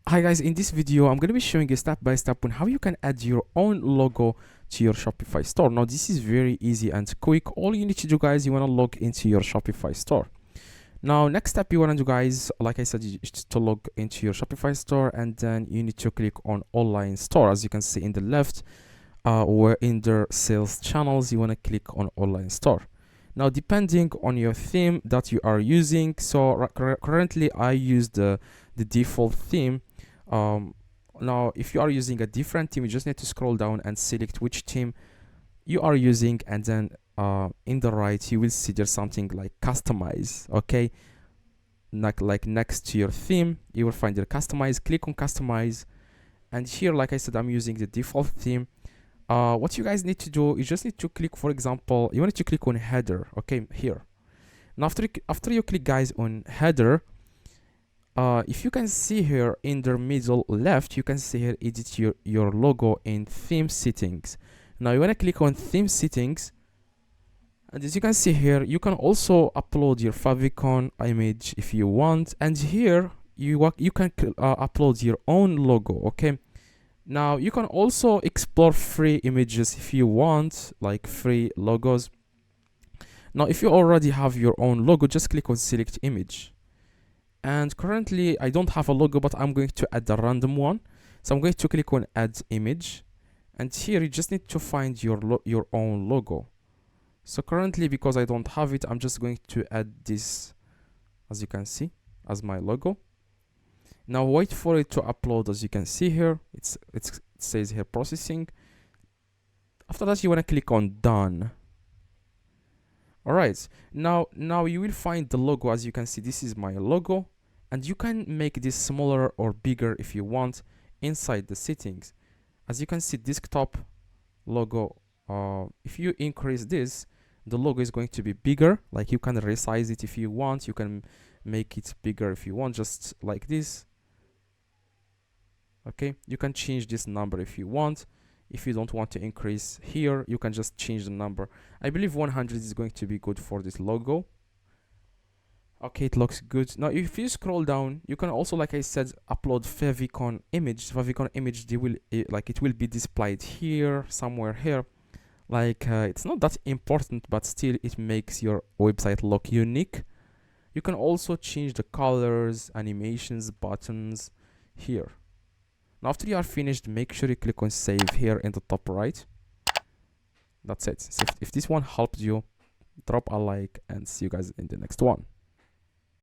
Hi guys, in this video I'm going to be showing you step by step on how you can add your own logo to your Shopify store. Now this is very easy and quick. All you need to do, guys, you want to log into your Shopify store. Now next step you want to do, guys, like I said, is to log into your Shopify store, and then you need to click on online store. As you can see in the left, or in the sales channels, you want to click on online store. Now depending on your theme that you are using, so currently I use the default theme. Now if you are using a different theme, you just need to scroll down and select which theme you are using, and then in the right you will see there's something like customize. Okay, like next to your theme you will find your customize. Click on customize, and here, like I said, I'm using the default theme. What you guys need to do, you just need to click, for example, you want to click on header. Okay, here. Now after you click, guys, on header, if you can see here in the middle left, you can see here edit your logo in theme settings. Now you want to click on theme settings, and as you can see here, you can also upload your favicon image if you want, and here you can upload your own logo. Okay, now you can also explore free images if you want, like free logos. Now if you already have your own logo, just click on select image. And currently I don't have a logo, but I'm going to add a random one, so I'm going to click on add image, and here you just need to find your own logo. So currently, because I don't have it, I'm just going to add this, as you can see, as my logo. Now wait for it to upload. As you can see here, it says here processing. After that, you want to click on done. All right, now you will find the logo. As you can see, this is my logo, and you can make this smaller or bigger if you want inside the settings. As you can see, desktop logo, if you increase this, the logo is going to be bigger. Like, you can resize it if you want, you can make it bigger if you want, just like this. Okay, you can change this number if you want. If you don't want to increase here, you can just change the number. I believe 100 is going to be good for this logo. Okay, it looks good. Now if you scroll down, you can also, like I said, upload favicon image. Favicon image, it will be displayed here, somewhere here. Like, it's not that important, but still it makes your website look unique. You can also change the colors, animations, buttons here. Now after you are finished, make sure you click on save here in the top right. That's it. So if this one helped you, drop a like, and see you guys in the next one.